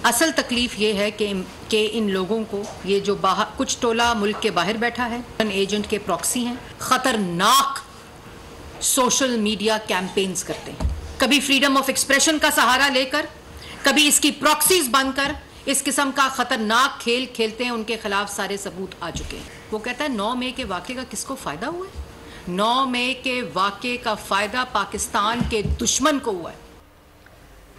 असल तकलीफ ये है कि इन लोगों को, ये जो बाहर कुछ टोला मुल्क के बाहर बैठा है, एजेंट के प्रॉक्सी हैं, खतरनाक सोशल मीडिया कैंपेन्स करते हैं, कभी फ्रीडम ऑफ एक्सप्रेशन का सहारा लेकर, कभी इसकी प्रॉक्सीज बनकर इस किस्म का खतरनाक खेल खेलते हैं। उनके खिलाफ सारे सबूत आ चुके हैं। वो कहता है 9 मई के वाक़े का किसको फ़ायदा हुआ है? 9 मई के वाक़े का फ़ायदा पाकिस्तान के दुश्मन को हुआ है।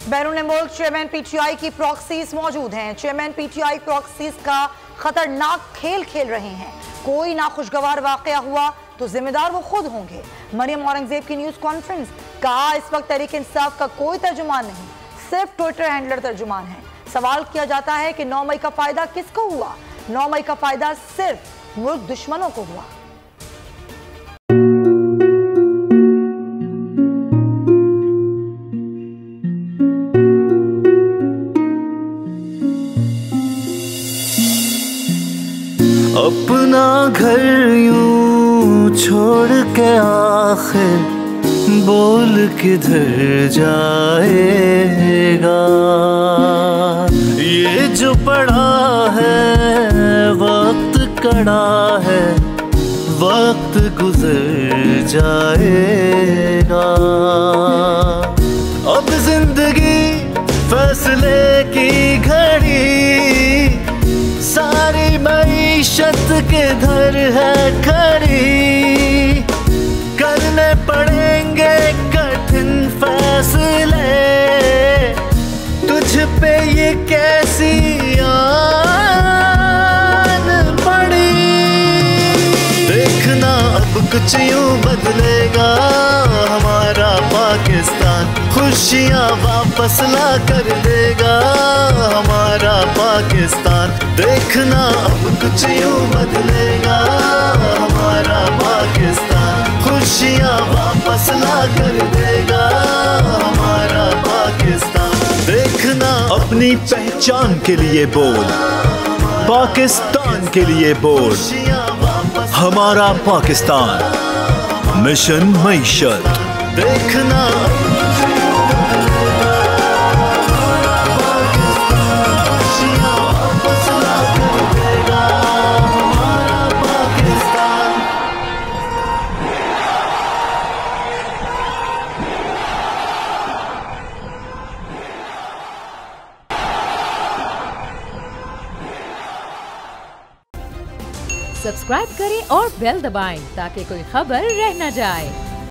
बैरून मुल्क चेयरमैन पीटीआई की प्रॉक्सीज मौजूद हैं। चेयरमैन पीटीआई प्रॉक्सीज का खतरनाक खेल खेल रहे हैं। कोई नाखुशगवार वाक़या हुआ तो जिम्मेदार वो खुद होंगे। मरियम औरंगजेब की न्यूज़ कॉन्फ्रेंस कहा, इस वक्त तहरीक इंसाफ का कोई तर्जुमान नहीं, सिर्फ ट्विटर हैंडलर तर्जुमान है। सवाल किया जाता है कि 9 मई का फायदा किसको हुआ? 9 मई का फायदा सिर्फ मुल्क दुश्मनों को हुआ। अपना घर यूं छोड़ के आखिर बोल किधर जाएगा? ये जो पड़ा है वक्त कड़ा है, वक्त गुजर जाएगा। अब जिंदगी फैसले की घड़ी, सारी मईशत किधर है खड़ी। करने पड़ेंगे कठिन फैसले, तुझ पे ये कैसी आन पड़ी। देखना अब कुछ यूं बदलेगा हमारा पाकिस्तान, खुशियाँ वापस ला कर देगा हमारा पाकिस्तान। देखना अब कुछ यूं बदलेगा हमारा पाकिस्तान, खुशियाँ वापस ला कर देगा हमारा पाकिस्तान। देखना अपनी पहचान के लिए बोल, पाकिस्तान के लिए बोल, हमारा पाकिस्तान, मिशन मईशत। देखना सब्सक्राइब करें और बेल दबाएं ताकि कोई खबर रह न जाए।